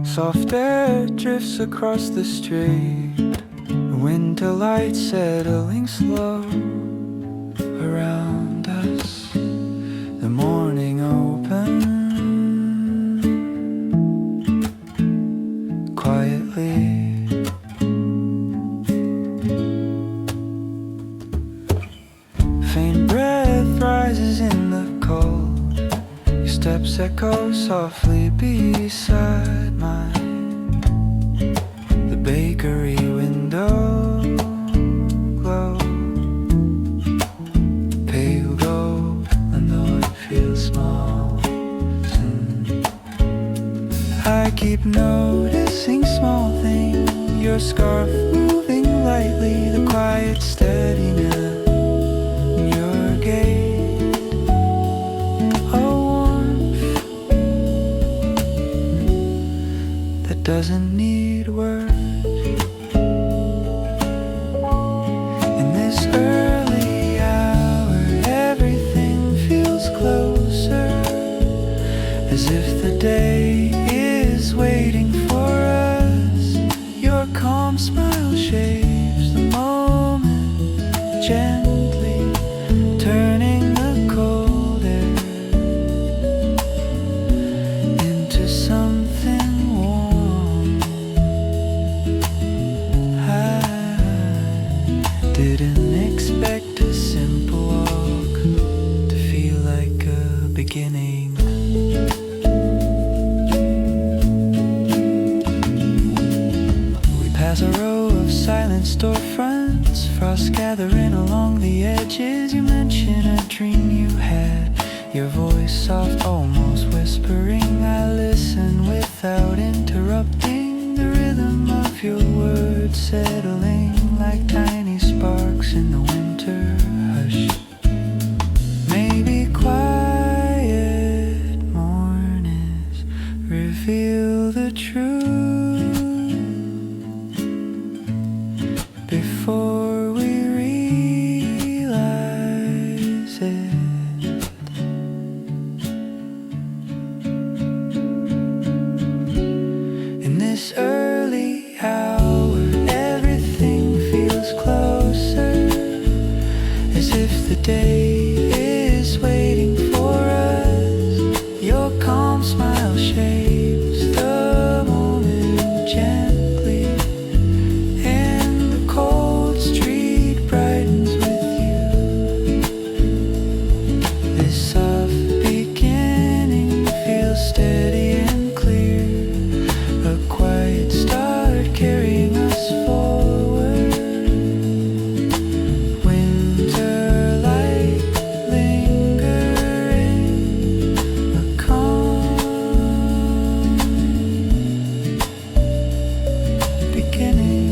Soft air drifts across the street, winter light settling slow around us. The morning open quietly. Faint breath rises in the cold. Your steps echo softly beside mine. The bakery window glow, pale gold, and though it feels small, I keep noticing small things. Your scarf moving lightly, the quiet steadiness in your gait, a warmth that doesn't need words. In this early hour, everything feels closer, as if the day is waiting for us. Your calm smile shapes the moment gently, turning the cold air into something warm. I didn't expect a simple walk to feel like a beginning. As a row of silent storefronts, frost gathering along the edges. You mention a dream you had, your voice soft, almost whispering. I listen without interrupting, the rhythm of your words settling like tiny sparks in the winter hush. Maybe quiet mornings reveal the truth before we realize it. In this early hour, everything feels closer, as if the day is waiting for us. Your calm smile shapes the moment gently, and the cold street brightens with you. This soft beginning feels steady and clear, a quiet start carrying us forward. Winter light lingering, a calm beginning.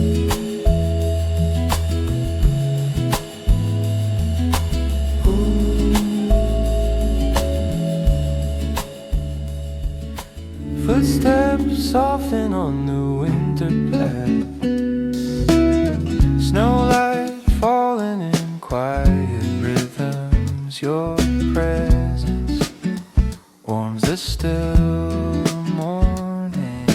Footsteps soften on the winter path, snowlight falling in quiet rhythms. Your presence warms the still morning.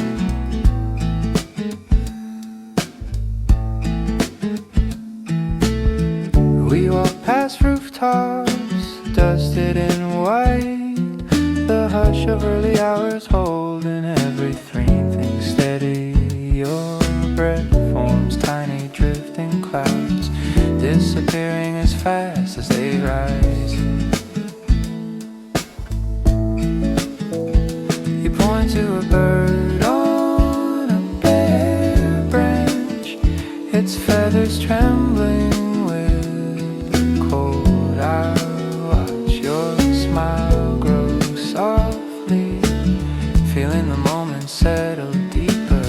We walk past rooftops dusted in white, the hush of early hours holding everything steady. Your breath forms tiny drifting clouds, disappearing as fast as they rise. You point to a bird on a bare branch, its feathers trembling with the cold. I watch your smile grow softly, feeling the moment settle deeper.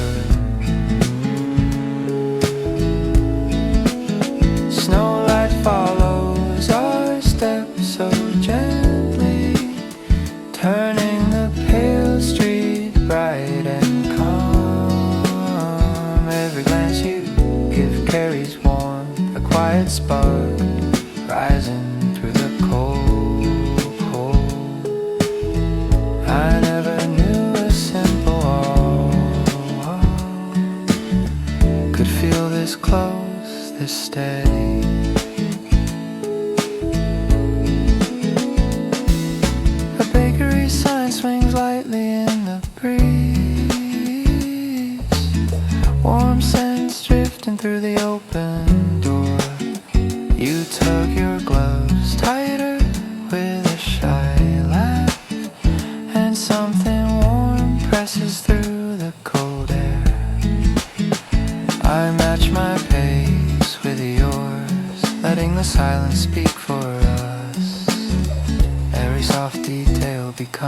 Snowlight follows our steps so gently, turning the pale street bright and calm. Every glance you give carries warmth, a quiet spark rising through the cold, cold.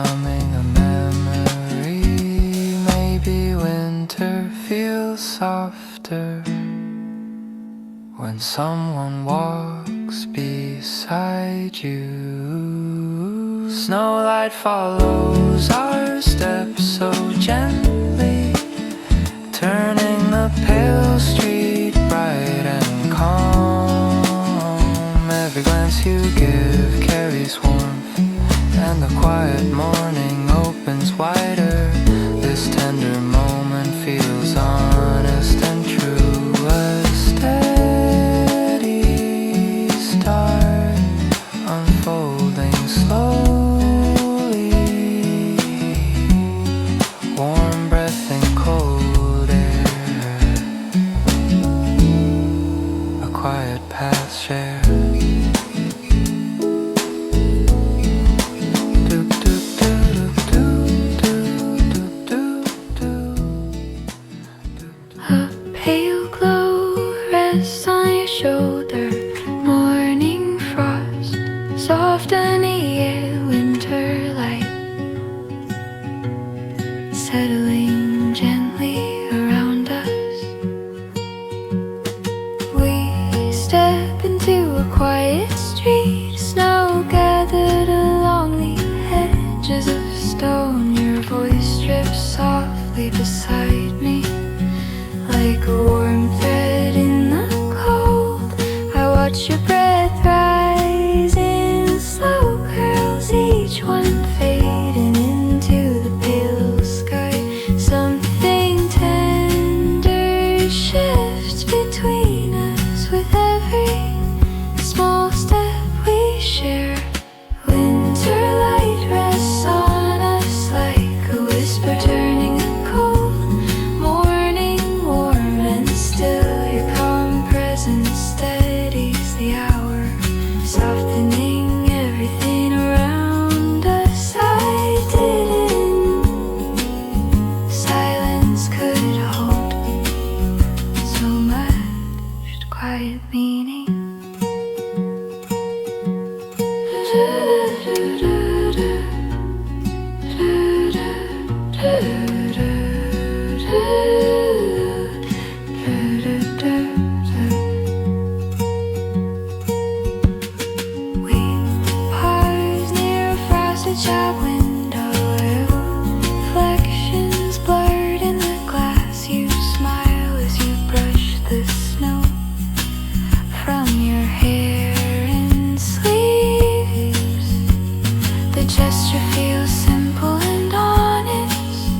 becoming a memory. Maybe winter feels softer when someone walks beside you. Snowlight follows our steps so gently, turning the pale street bright and calm. Every glance you give carries warmth, and the quiet morning opens wider. This tender moment feels honest and true. A steady start unfolding slowly, warm breath and cold air, a quiet path shared. A pale glow rests on your shoulder. Morning frost, soft on the air, winter light settling gently around us. We step into a quiet street, snow gathered along the edges of stone. Your voice drips softly beside me, like a warm thread in the cold. I watch your breath rise in slow curls, each one fading into the pale sky. Something tender shifts between us with every small step we share. Winter light rests on us like a whisper turning a cold morning warm and still. Your calm presence steadies the hour, softening everything around us. I didn't. Silence could hold so much quiet meaning. We pause near a frosted shop window, reflections blurred in the glass. You smile as you brush the snow from your hair and sleeves. The gesture feels simple and honest,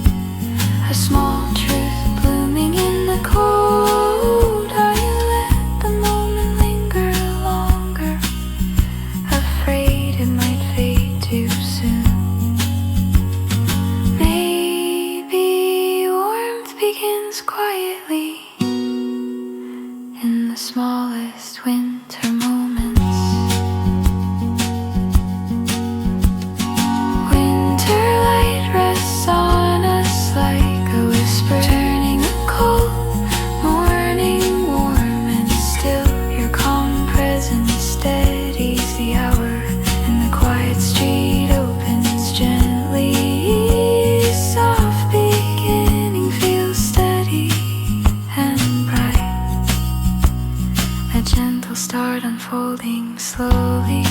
a small truth blooming in the cold. Are you let the moment linger longer, afraid it might fade too soon? Maybe warmth begins quietly in the smallest winter moments. Winter light rests on us like a whisper turning a cold morning warm and still. Your calm presence steadies the hour, and the quiet street opens gently. Soft beginning feels steady and bright, a gentle start unfolding slowly.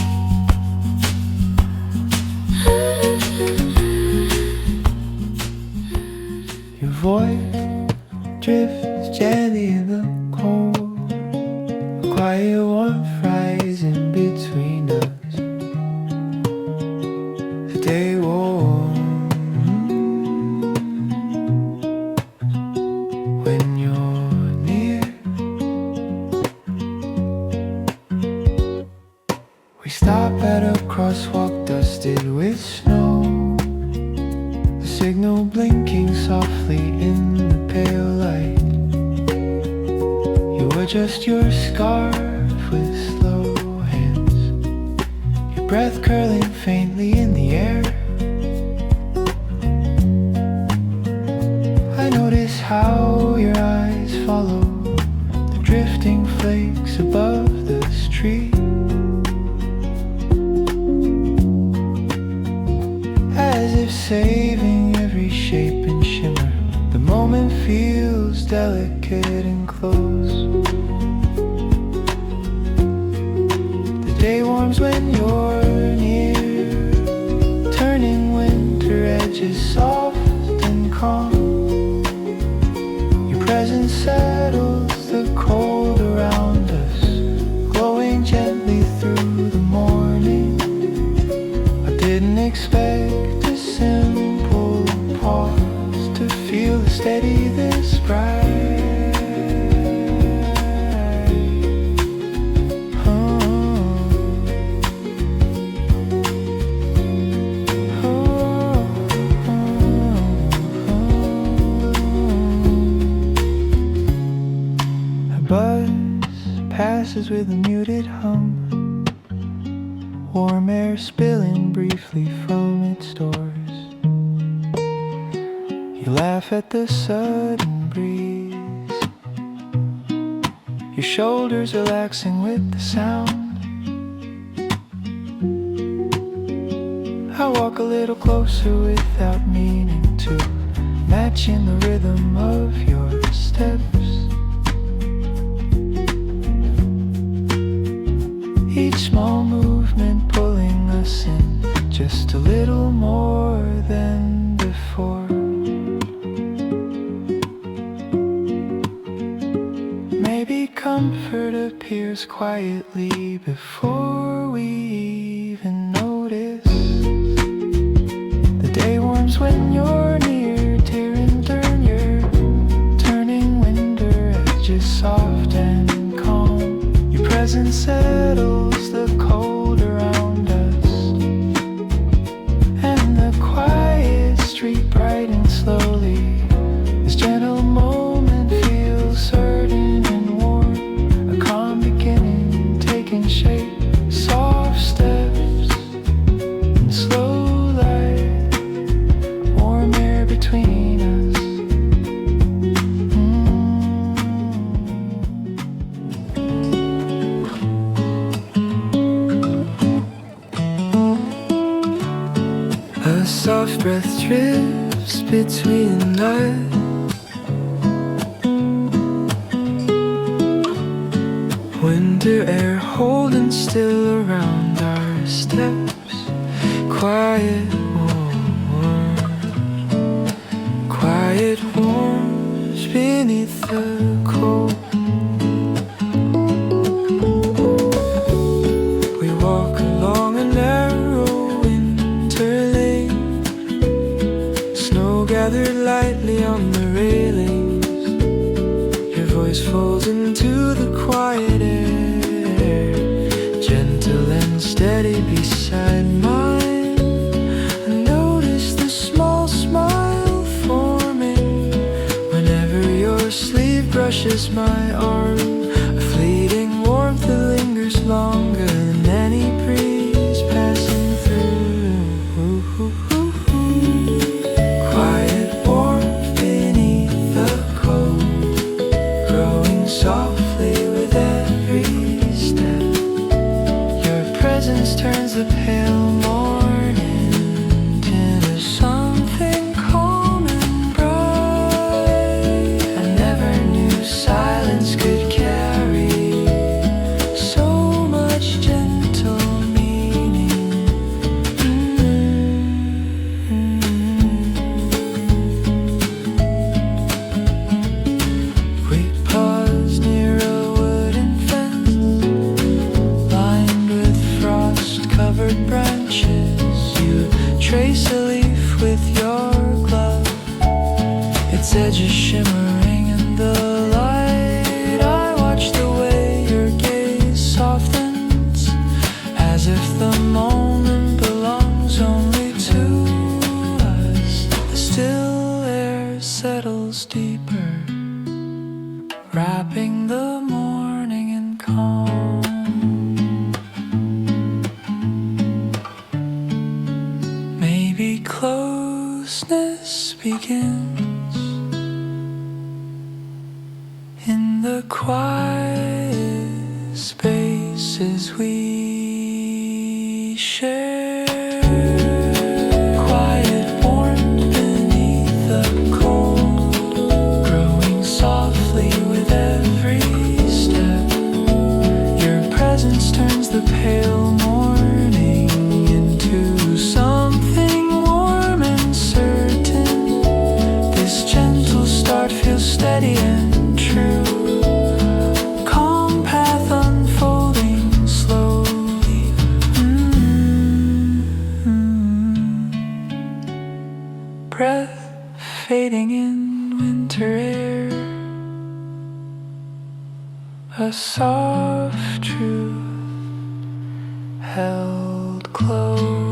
Your voice drifts gently in the cold, a quiet warmth rising between us. Stay warm when you're near. We stop at a crosswalk dusted with snow, the signal blinking softly in the pale light. You adjust your scarf with slow hands, your breath curling faintly in the air. I notice how your eyes follow the drifting flakes above the street. As if saving every shape and shimmer. The moment feels delicate and close. The day warms when you're near, turning winter edges soft and calm. Your presence settles the cold around us, glowing gently through the morning. I didn't expect a simple pause to feel steady this bright. A buzz passes with a muted hum, warm air spilling briefly from its doors. You laugh at the sudden breeze, your shoulders relaxing with the sound. I walk a little closer without meaning to, matching the rhythm of your steps. Each small movement pulling us in just a little more than before. Maybe comfort appears quietly before we even notice. The day warms when you're near, tear and turn, you're turning winter edges soft and calm. Your presence settles the cold around us, and the quiet street brightens slowly. This gentle moment feels certain and warm, a calm beginning taking shape, soft steps and slow light, warm air between us. A soft breath drifts between us, winter air holding still around our steps. Quiet warmth beneath the cold. We walk along a narrow winter lane, snow gathered lightly on the railings. Your voice falls into the quiet air, gentle and steady beside mine. I notice the small smile forming whenever your sleeve brushes my arm, a fleeting warmth that lingers longer than any breeze passing through. Quiet warmth beneath the cold, growing softly with every step. Your presence turns the pale morning into something calm and bright. I never knew silence could carry so much gentle meaning. We pause near a wooden fence, lined with frost-covered branches. You trace a leaf with your glove, its edges shimmering in the light. I watch the way your gaze softens, as if the moment belongs only to us. The still air settles deeper, wrapping the morning in calm. Maybe closeness begins in the quiet spaces we share. Quiet warmth breath fading in winter air, a soft truth held close.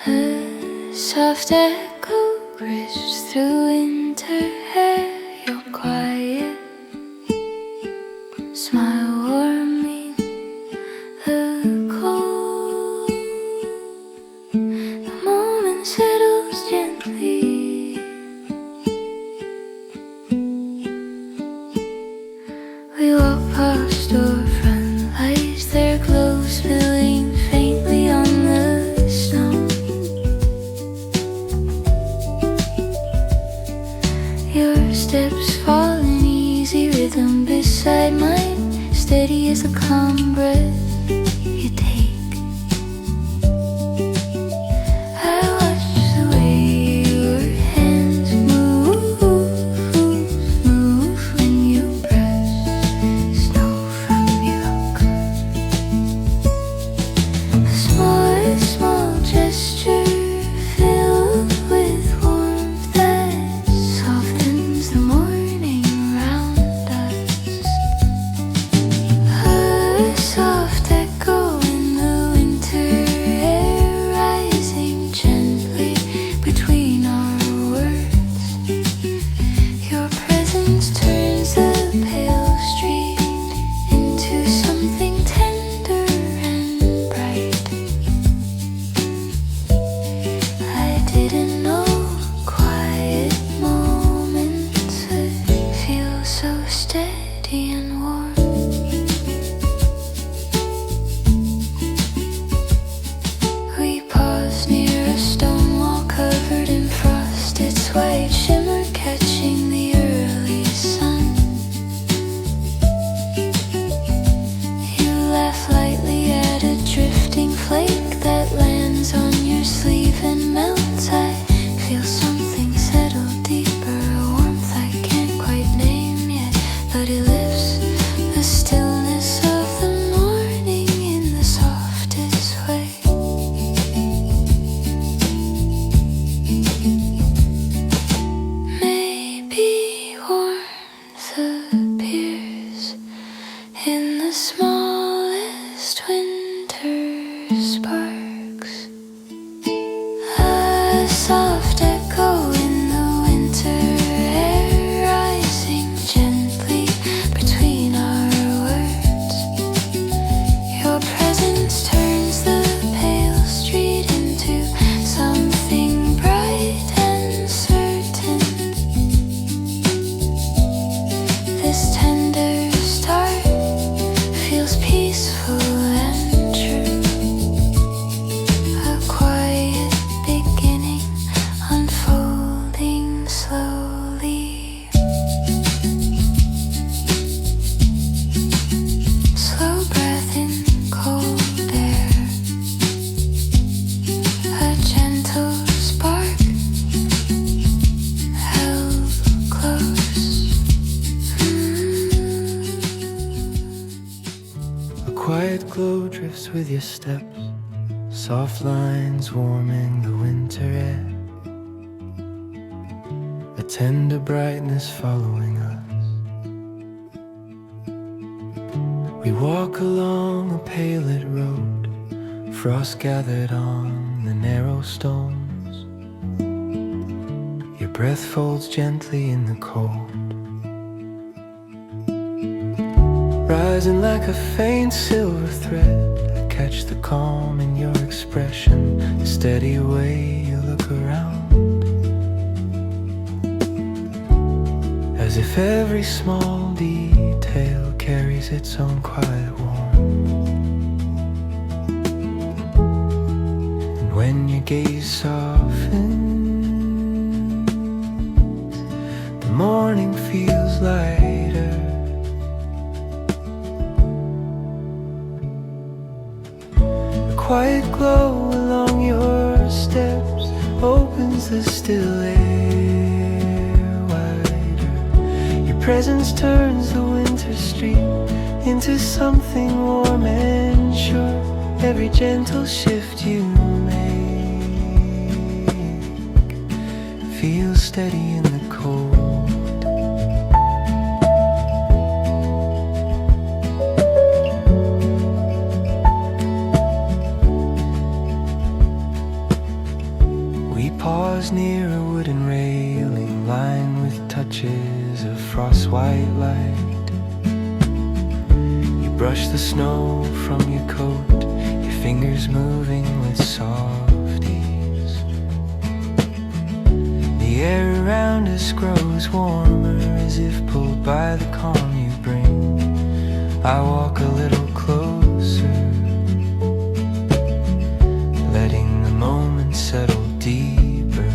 A soft echo bridged through winter air. You're quiet, smile warming the cold. The moment settles gently. We walk past storefront lights, their glow spilling faintly on the snow. Your steps fall in easy rhythm beside mine, steady as a calm breath you take. I watch the way your hands move when you brush snow from your coat. A small gesture filled with warmth that softens the morning around us. A soft echo in the winter air, rising gently between our words. Your presence turns the pale street into something tender and bright. I didn't know quiet moments would feel so steady and warm. We paused near a stone wall covered in frost, its white shimmer catching the early sun. You laugh lightly at a drifting flake that lands on your sleeve and melts. I feel something settle deeper, a warmth I can't quite name yet, but it lifts the stillness of the morning in the softest way. Maybe warmth appears in the smallest winter sparks. A soft echo in the winter air, rising gently between our words. Your presence turns the pale street into something bright and certain. This tender start feels peaceful and true. A quiet beginning unfolding slowly. Slow breath in cold air. A gentle spark held close. A quiet glow drifts with your steps, soft lines warming the winter air, a tender brightness following us. We walk along a pale-lit road, frost gathered on the narrow stones. Your breath folds gently in the cold, rising like a faint silver thread. I catch the calm in your expression, the steady way you look around, as if every small detail carries its own quiet warmth. And when your gaze softens, the morning feels lighter. A quiet glow along your steps, opens the still air wider. Your presence turns the winter street into something warm and sure. Every gentle shift you make feels steady in the cold. We pause near a wooden railing lined with touches of frost white light. You brush the snow from your coat, your fingers moving with soft ease. The air around us grows warmer as if pulled by the calm you bring. I walk a little closer, letting the moment settle deeper.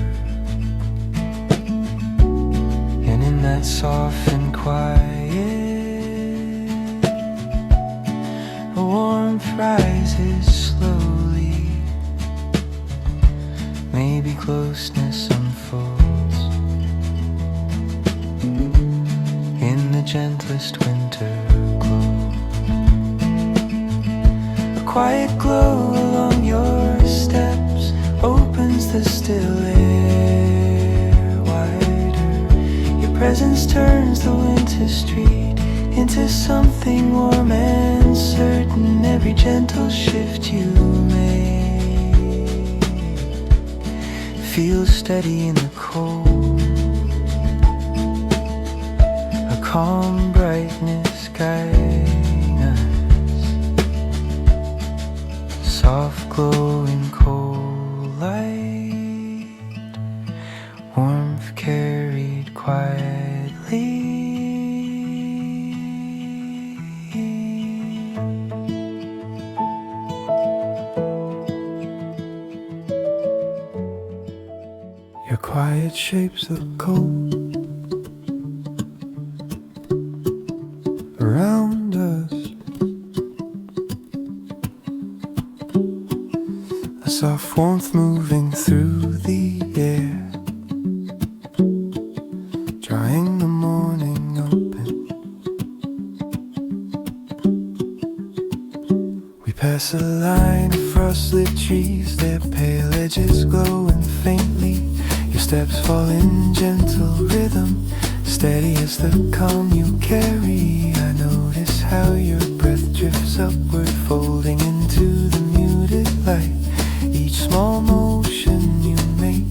And in that soft and quiet, a warmth rises slowly. Maybe closeness unfolds in the gentlest winter glow. A quiet glow along your steps opens the still air wider. Your presence turns the winter street into something warm and certain. Every gentle shift you make feels steady in the cold. A calm brightness guiding us, soft glowing cold light, warmth carried quietly. Your quiet shapes the cold around us, a soft warmth moving through the air, drawing the morning open. We pass a line of frost-lit trees, their pale edges glowing faintly. Your steps fall in gentle rhythm, steady as the calm you carry. I notice how your breath drifts upward, folding into the muted light. Each small motion you make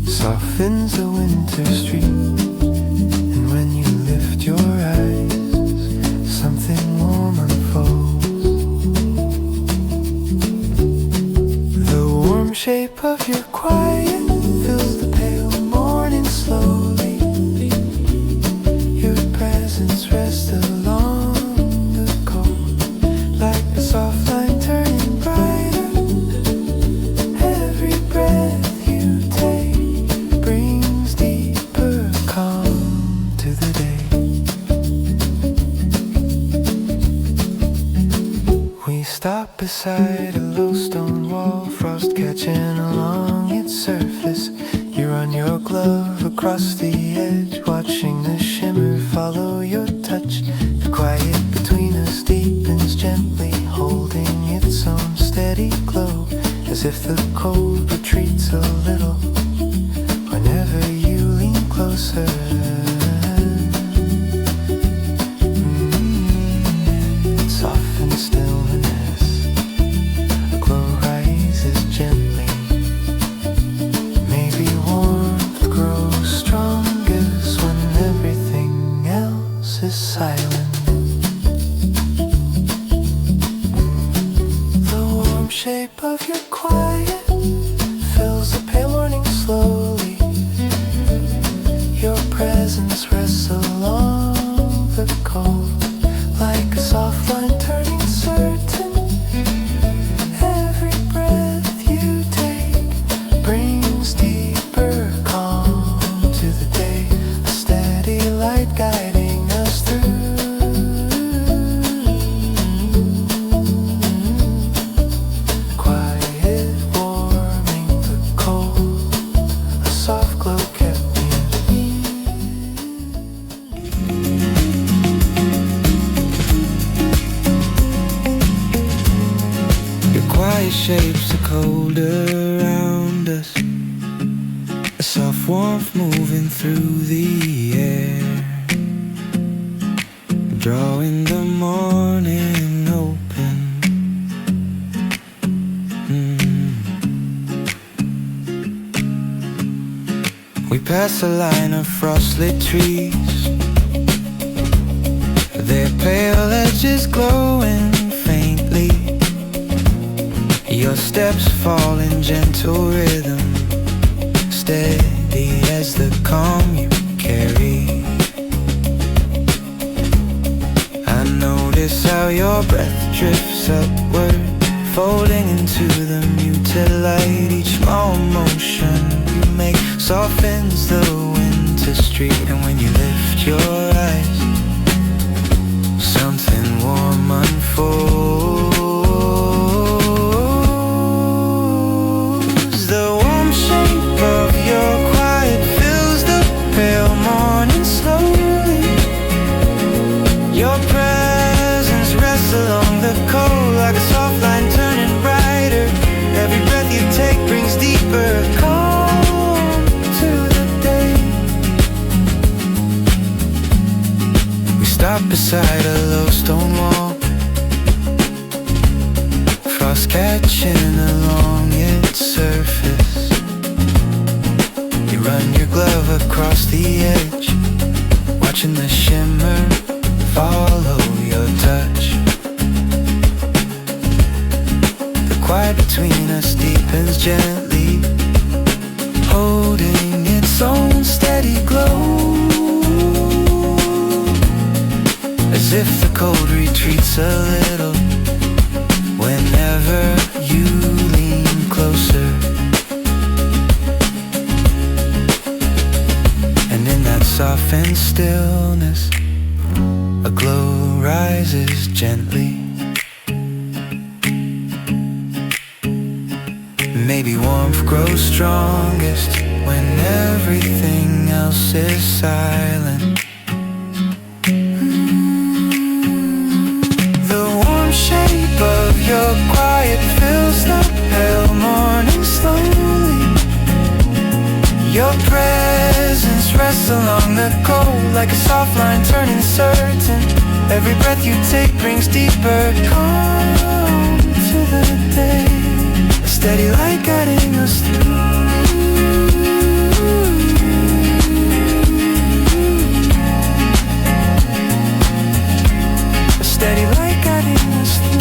softens the winter street. And when you lift your eyes, something warm unfolds. The warm shape of your quiet fills the pale morning slowly. Your presence rests along the cold, like a soft line turning brighter. Every breath you take brings deeper calm to the day. We stop beside a low stone wall, frost catching along its surface. You run your glove across the edge, watching the shimmer follow your touch. The quiet between us deepens gently, holding its own steady glow, as if the cold retreats a little whenever you lean closer. Soften stillness, a glow rises gently. Maybe warmth grows strongest when everything else is silent. The warm shape of your quiet fills the pale morning slowly. Your presence rests along the cold, like a soft line turning certain. soft warmth moving through the air, drawing the morning open. We pass a line of frost-lit trees, their pale edges glowing faintly. Your steps fall in gentle rhythm, steady as the calm you carry. I notice how your breath drifts upward, folding into the muted light. Each small motion you make softens the winter street. And when you lift your eyes, something warm unfolds. The warm shape of your quiet fills the pale morning slowly. Your presence rests along the coast like a soft line turning brighter. Every breath you take brings deeper calm to the day. We stop beside a low stone wall, frost catching along its surface. You run your glove across the edge, watching the shimmer follow your touch. The quiet between us deepens gently, holding its own steady glow. As if the cold retreats a little whenever you lean closer. And in that softened stillness, a glow rises gently. Maybe warmth grows strongest when everything else is silent. The warm shape of your quiet fills the pale morning slowly. Your presence rests along the coast like a soft line turning certain. Every breath you take brings deeper calm to the day. A steady light guiding us through. A steady light guiding us through.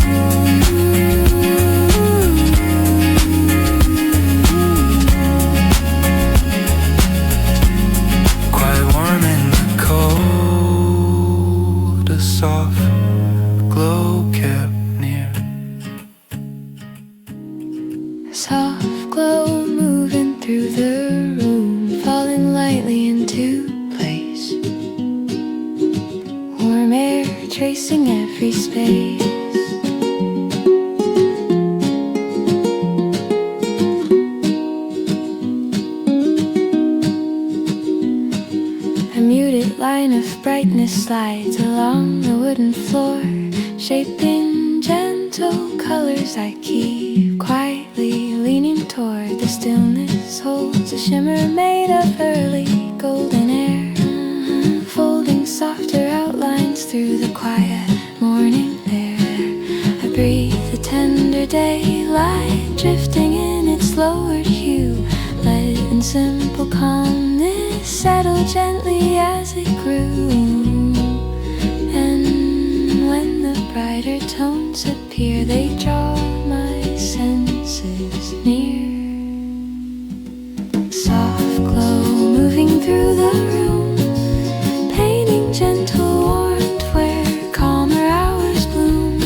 Quite warm in the cold, a soft glow kept near. A soft glow moving through the room, falling lightly into place. Warm air tracing every space. A muted line of brightness slides along the wooden floor, shaping gentle colors I keep quietly leaning toward. The stillness holds a shimmer made of early golden air, folding softer outlines through the quiet morning there. I breathe the tender daylight drifting in its lowered hue, letting simple calmness settle gently as it grew. And when the brighter tones appear, they draw my senses near. Soft glow moving through the room, painting gentle warmth where calmer hours bloom.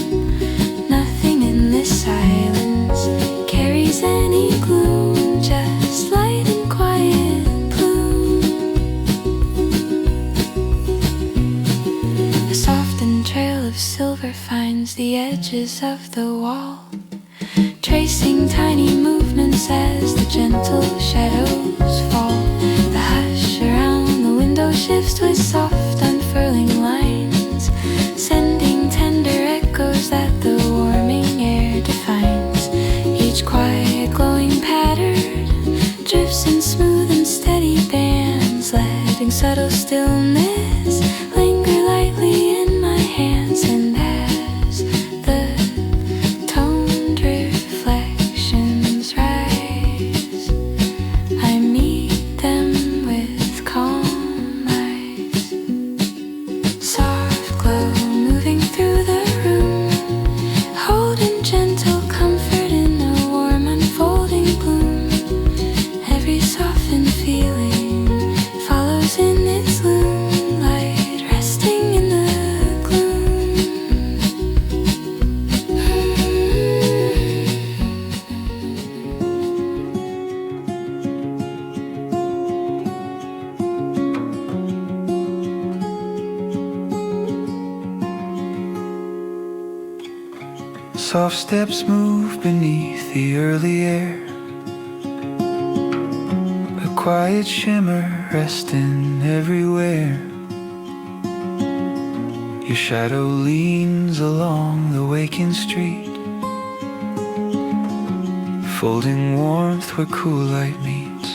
Nothing in this silence carries any gloom, just light and quiet bloom. A softened trail of silver finds the edges of the wall, tracing tiny movements as the gentle shadows fall. The hush around the window shifts with soft unfurling lines, sending tender echoes that the warming air defines. Each quiet glowing pattern drifts in smooth and steady subtle stillness linger lightly in my hands, and as the toned reflections rise, I meet them with calm eyes. Soft glow moving through the room, holding gentle comfort in a warm unfolding bloom. Every softened feeling follows in its loom, light resting in the gloom. Soft steps move beneath the early air, a quiet shimmer resting everywhere. Your shadow leans along the waking street, folding warmth where cool light meets.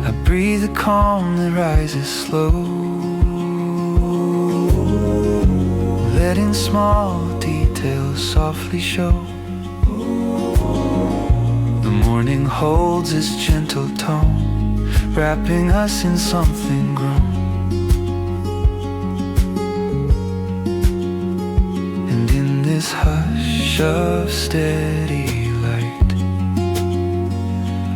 I breathe the calm that rises slow, letting small details softly show. The morning holds its gentle tone, wrapping us in something grown. And in this hush of steady light,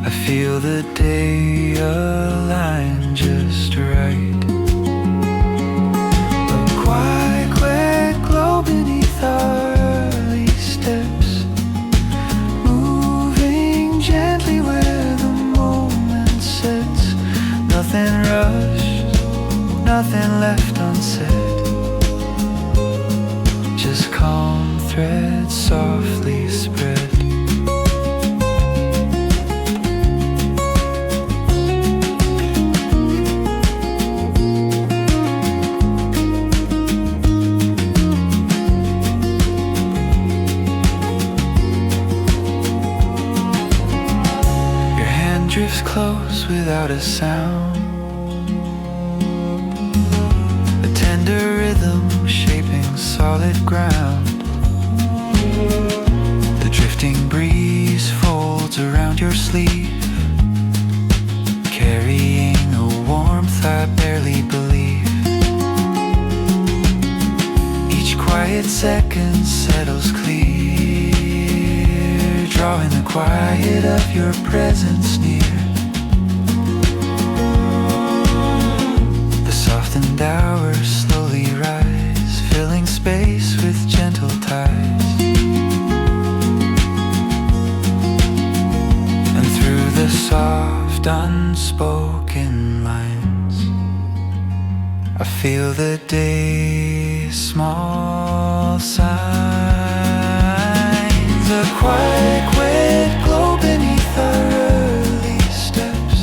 I feel the day align just right. Beneath our early steps, moving gently where the moment sets. Nothing rushed, nothing left unsaid, just calm threads softly spread. Drifts close without a sound, a tender rhythm shaping solid ground. The drifting breeze folds around your sleeve, carrying a warmth I barely believe. Each quiet second settles clear, drawing the quiet of your presence near. The softened hours slowly rise, filling space with gentle tides. And through the soft unspoken lines, I feel the day's small signs. A quiet, wet glow beneath our early steps,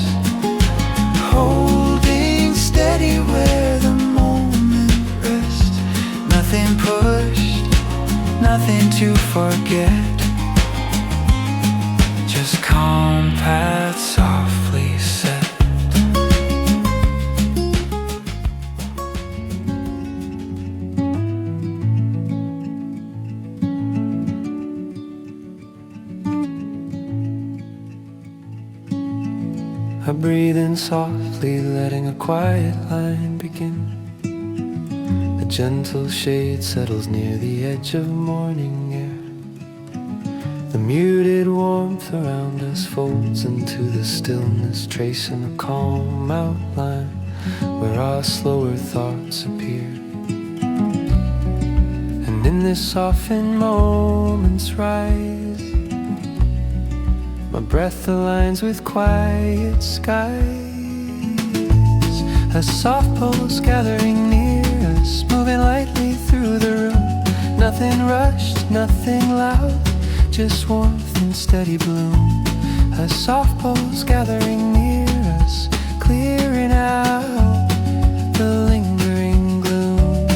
holding steady where the moment rests. Nothing pushed, nothing to forget, just calm paths softly set. I breathe in softly, letting a quiet line begin. A gentle shade settles near the edge of morning air. The muted warmth around us folds into the stillness, tracing a calm outline where our slower thoughts appear. And in this softened moment's rise, my breath aligns with quiet skies. A soft pulse gathering near us, moving lightly through the room. Nothing rushed, nothing loud, just warmth and steady bloom. A soft pulse gathering near us, clearing out the lingering gloom.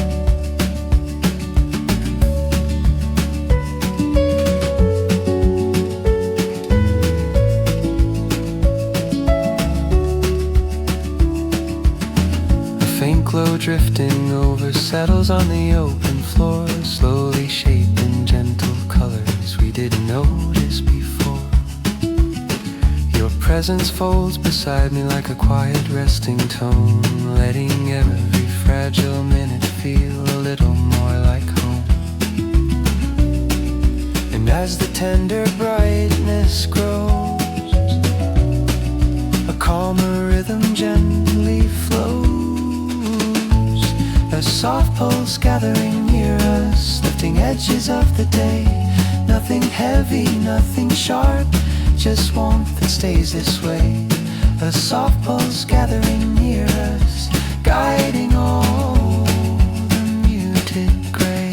drifting over settles on the open floor, slowly shaping gentle colors we didn't notice before. Your presence folds beside me like a quiet resting tone, letting every fragile minute feel a little more like home. And as the tender brightness grows, a calmer rhythm gently flows, a soft pulse gathering near us, lifting edges of the day. Nothing heavy, nothing sharp, just warmth that stays this way. A soft pulse gathering near us, guiding all the muted gray.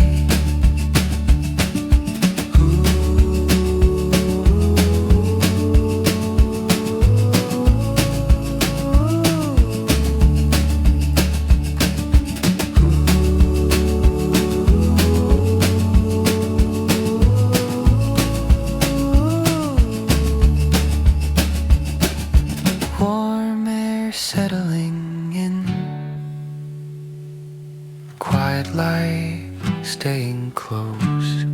Settling in, quiet light staying close.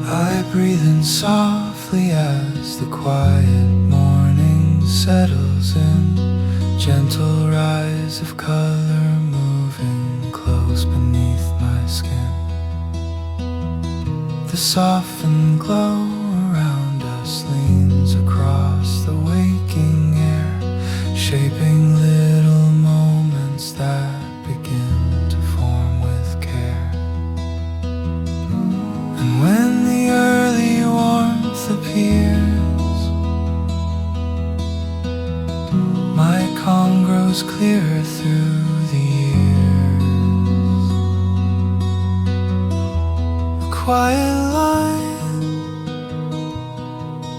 I breathe in softly as the quiet morning settles in, gentle rise of color moving close beneath my skin. The softened glow around us leans across the waking air, shaping little moments that begin to form with care. And when the early warmth appears, my calm grows clearer through the years. A quiet line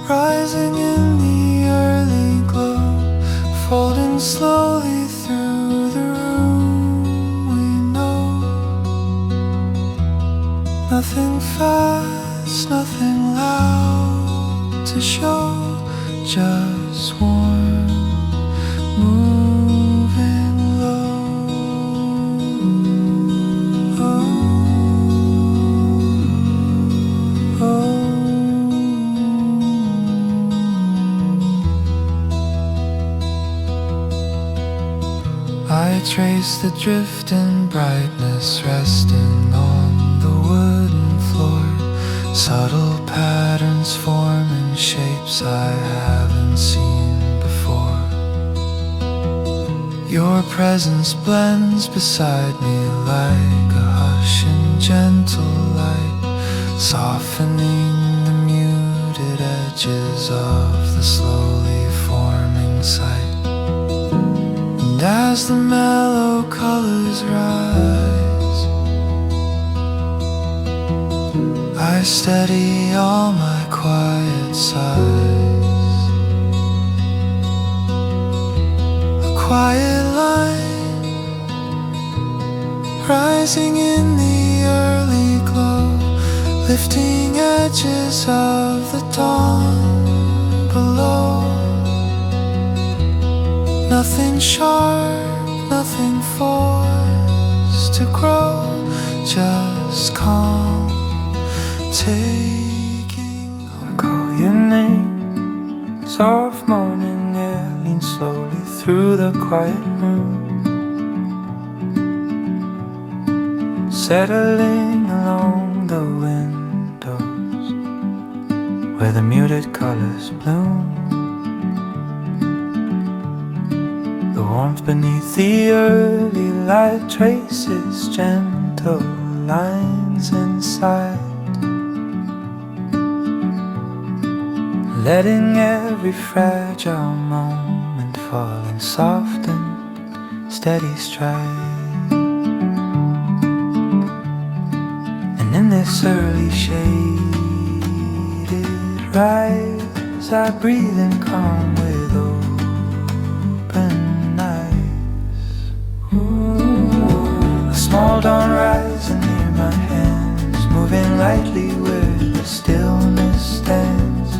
rising in the early glow, folding slowly through the room. We know nothing fast, nothing loud to show, just warm, moving low. Oh, oh. I trace the drift and brightness resting on the wooden floor, subtle patterns forming shapes I haven't seen before. Your presence blends beside me like a hush and gentle light, softening the muted edges of the slowly forming sight. And as the mellow colors rise, I steady all my quiet sighs. A quiet line rising in the early glow, lifting edges of the dawn below. Nothing sharp, nothing forced to grow, just calm, taking. I call your name, soft morning air leans slowly through the quiet room, settling along the windows where the muted colors bloom. The warmth beneath the early light traces gentle lines inside, letting every fragile moment fall in soft and steady stride. And in this early shaded rise, I breathe in calm with open eyes. A small dawn rising near my hands, moving lightly where the stillness stands.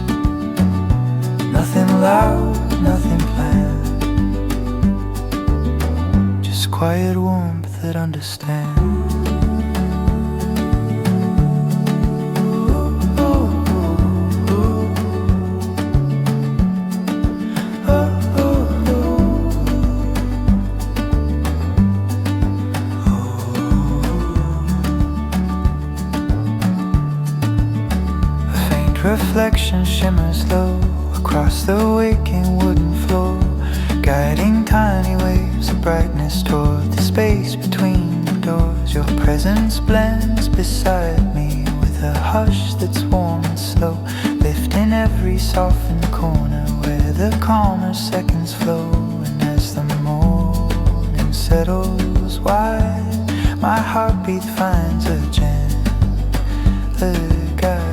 Nothing loud, nothing planned, quiet warmth that understands. Reflection shimmers low across the waking wooden floor, guiding tiny waves of brightness toward the space between the doors. Your presence blends beside me with a hush that's warm and slow, lifting every softened corner where the calmer seconds flow. And as the morning settles wide, my heartbeat finds a gentle guide.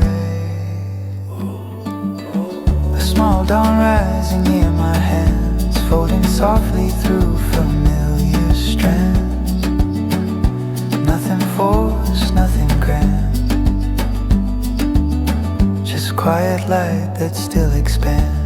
Small dawn rising near my hands, folding softly through familiar strands. Nothing forced, nothing grand, just quiet light that still expands.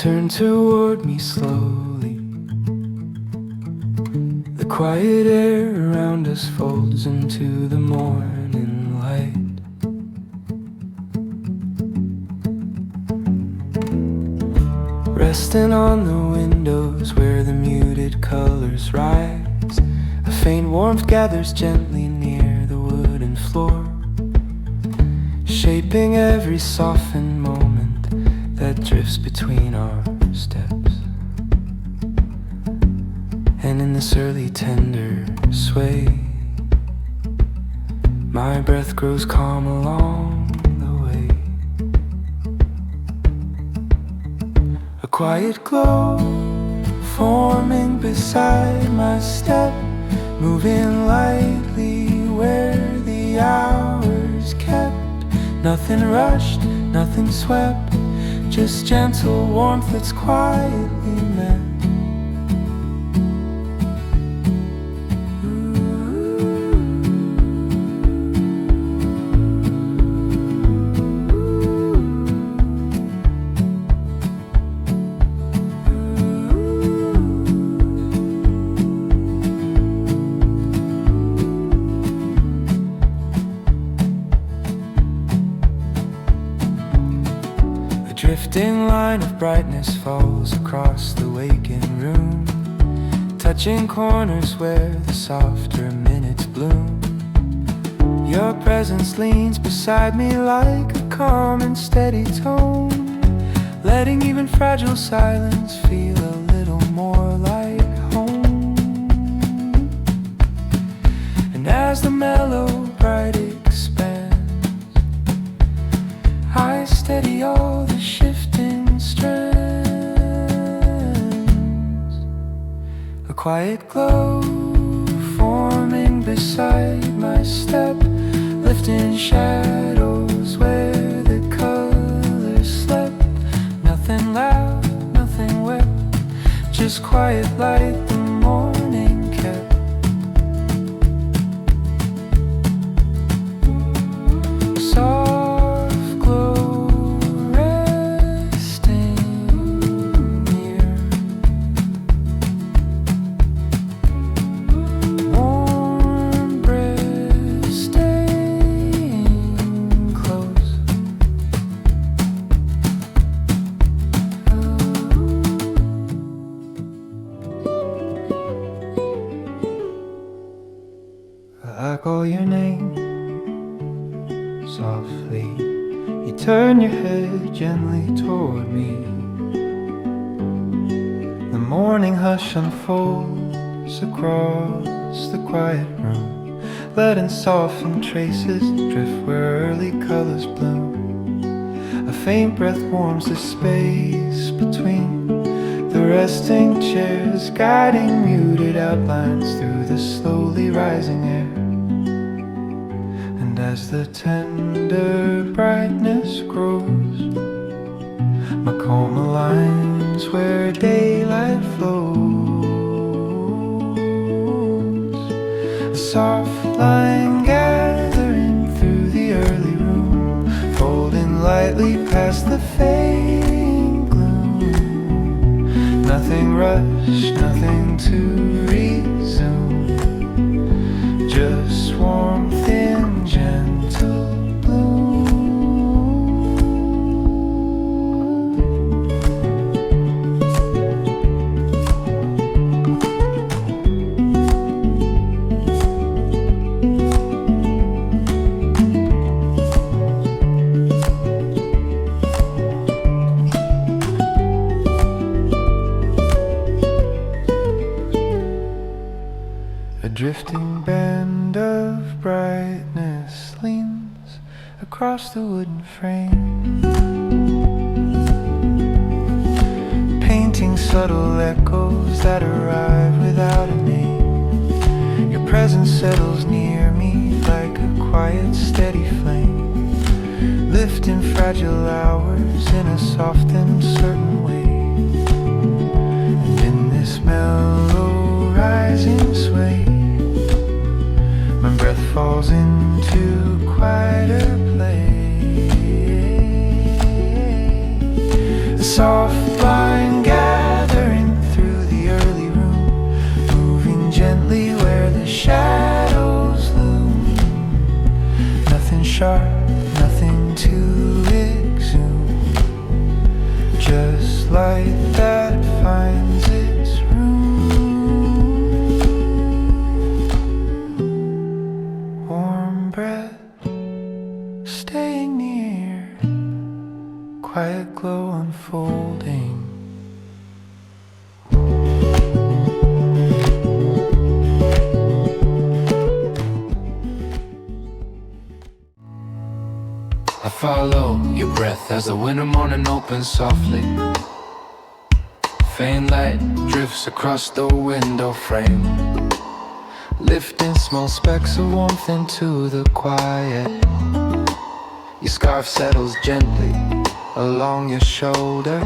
Turn toward me slowly. The quiet air around us folds into the morning light. Resting on the windows where the muted colors rise, a faint warmth gathers gently near the wooden floor, shaping every softened moment that drifts between our steps. And in this early tender sway, my breath grows calm along the way. A quiet glow forming beside my step, moving lightly where the hours kept. Nothing rushed, nothing swept, just gentle warmth that's quietly met. Drifting line of brightness falls across the waking room, touching corners where the softer minutes bloom. Your presence leans beside me like a calm and steady tone, letting even fragile silence feel a little more like home. And as the mellow bright expands, I steady all the shifting strands. A quiet glow forming beside my step, lifting shadows where the colors slept. Nothing loud, nothing wept, just quiet light the morning kept. Soft glow resting near, warm breath staying close. I call your name softly, you turn your head gently toward me. The morning hush unfolds across the quiet room, letting softened traces drift where early colors bloom. A faint breath warms the space between The resting chairs guiding muted outlines through the slowly rising air. And as the tender brightness grows, my calm aligns where daylight flows. A soft line gathering through the early room, folding lightly past the fading gloom. Nothing rushed, nothing to resume, just warmth in gentle bloom. A drifting band of brightness leans across the wooden frame, painting subtle echoes that arrive without a name. Your presence settles near me like a quiet, steady flame, lifting fragile hours in a soft and certain way. And in this mellow rising sway, my breath falls into quieter play. A soft line gathering through the early room, moving gently where the shadows loom. Nothing sharp, nothing to exhume, just light that finds its room. Warm breath, staying near, quiet glow unfolding. I follow your breath as the winter morning opens softly. Faint light drifts across the window frame, lifting small specks of warmth into the quiet. Your scarf settles gently along your shoulder,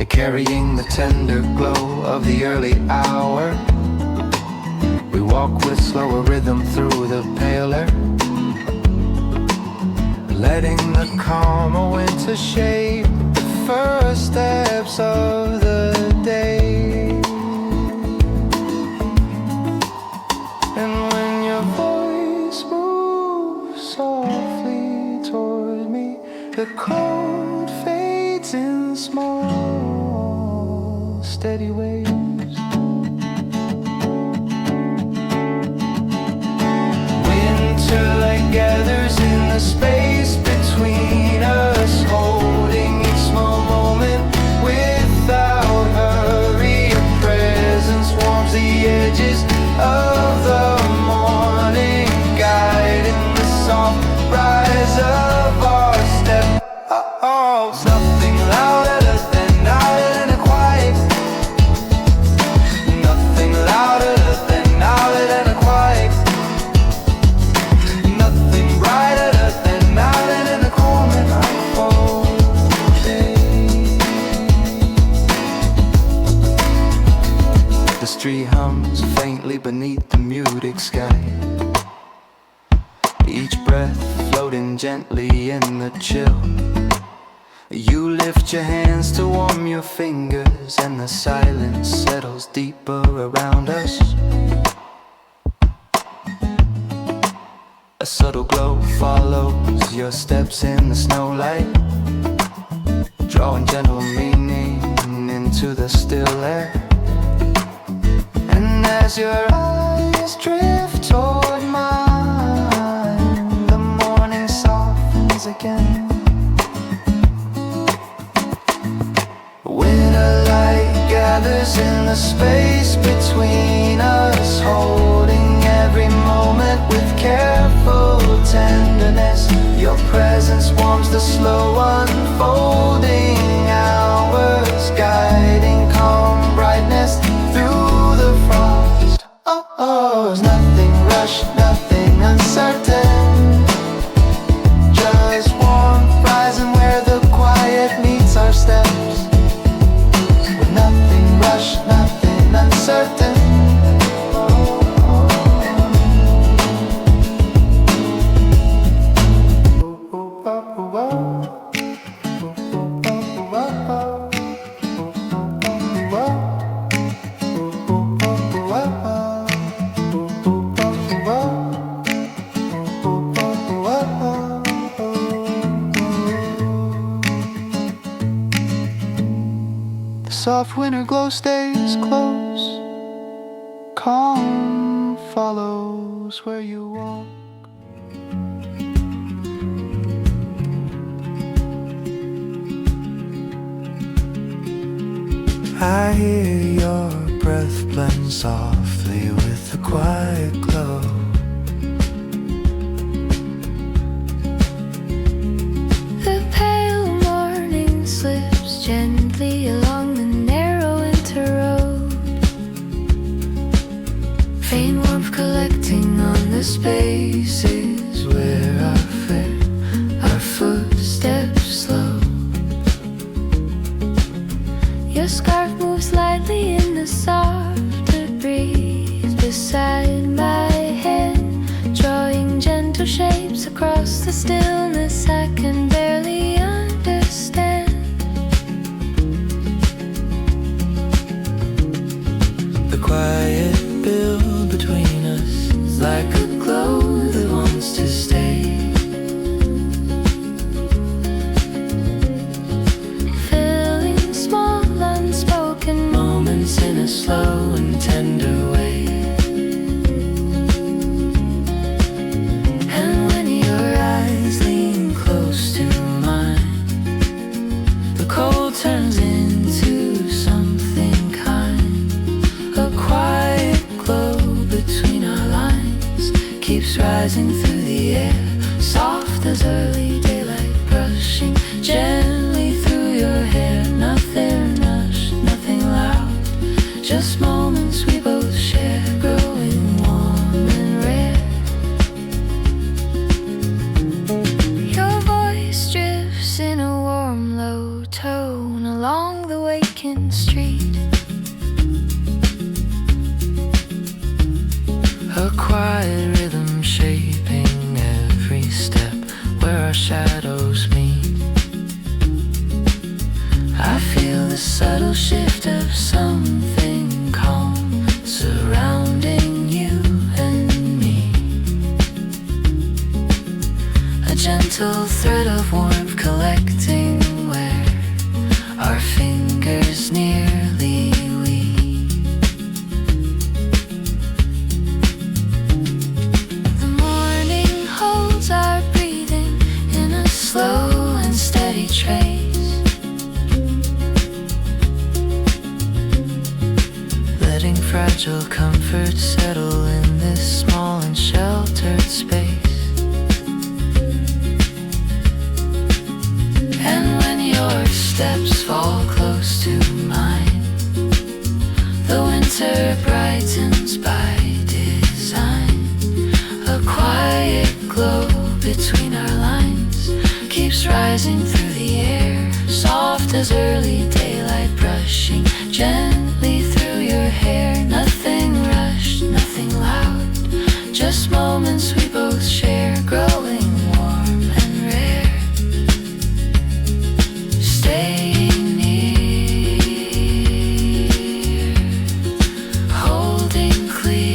carrying the tender glow of the early hour. We walk with slower rhythm through the paler, letting the calmer winter shape the first steps of the day. And when your voice moves softly toward me, the cold fades in small, steady waves. Winter light gathers in the space between us, holding each small moment without hurry. Your presence warms the edges of the morning, guiding the soft rise of our step. Oh, nothing louder than a quiet. Nothing louder than a quiet. Nothing brighter than in the corner of day. The street hums faintly beneath the muted sky, each breath floating gently in the chill. You lift your hands to warm your fingers, and the silence settles deeper around us. A subtle glow follows your steps in the snowlight, drawing gentle meaning into the still air. And as your eyes drift toward mine, the morning softens again. Winter light gathers in the space between us, holding every moment with careful tenderness. Your presence warms the slow unfolding hours, guide soft winter glow stays close. Calm follows where you walk. I hear your breath blend softly with the quiet glow. The pale morning slips gently along the narrow winter road. Faint warmth collecting on the spaces where our footsteps slow. Your scarf moves lightly in the softer breeze beside my head, drawing gentle shapes across the stillness I can barely understand. The quiet build between us is like a glow that wants to stay. Filling small unspoken moments In a slow and tender way. And when your eyes lean close to mine, the cold turns into something kind. A quiet glow between our lines keeps rising through the air, soft as early daylight, brushing gently through your hair. Nothing rushed, nothing loud, just moments we both share, growing warm and rare. Your voice drifts in a warm, low tone along the waking street. A quiet rhythm shaping every step where our shadows meet. I feel the subtle shift of something calm surrounding you and me. A gentle thread of warmth collecting where our fingers nearly weave. The morning holds our breathing in a slow and steady trace. Letting fragile comfort settle in this small and sheltered space. And when your steps fall close to mine, the winter brightens by design. A quiet glow between our lines keeps rising through the air, soft as early daylight, brushing gently through your hair. Nothing rushed, nothing loud, just moments we both share, growing warm and rare. Staying near, holding clear.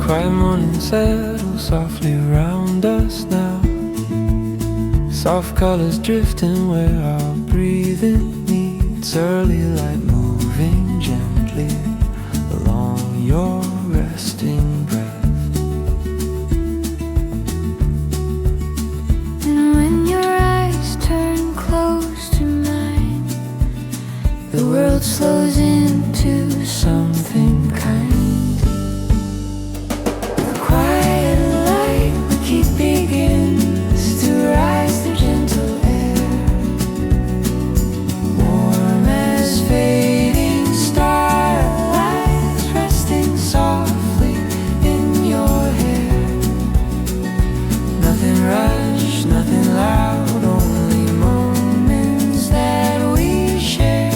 Quiet morning settle softly around us now. Soft colors drifting where our breathing meets. Early light moving gently along your resting breath. And when your eyes turn close to mine, The world slows into something kind. The quiet light we keep begins to rise through gentle air, warm as fading starlight, resting softly in your hair. Nothing rushed, nothing loud, only moments that we share,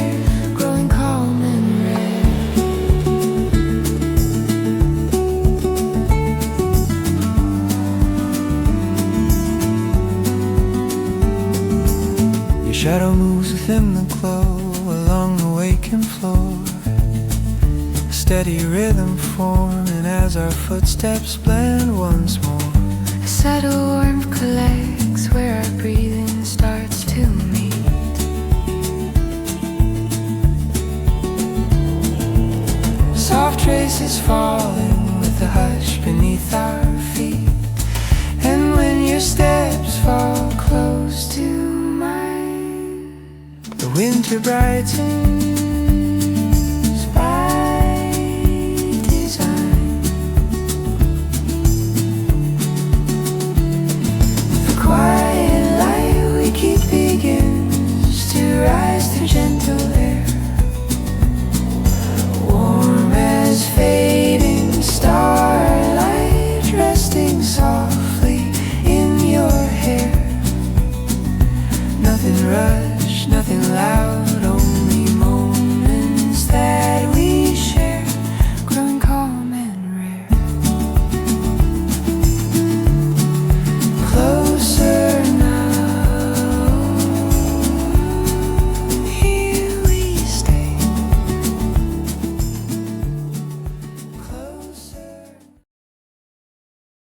growing calm and rare. Your shadow moves within the glow along the waking floor, a steady rhythm forming as our footsteps blend once more. subtle warmth collects where our breathing starts to meet. Soft traces falling with the hush beneath our feet. And when your steps fall close to mine, the winter brightens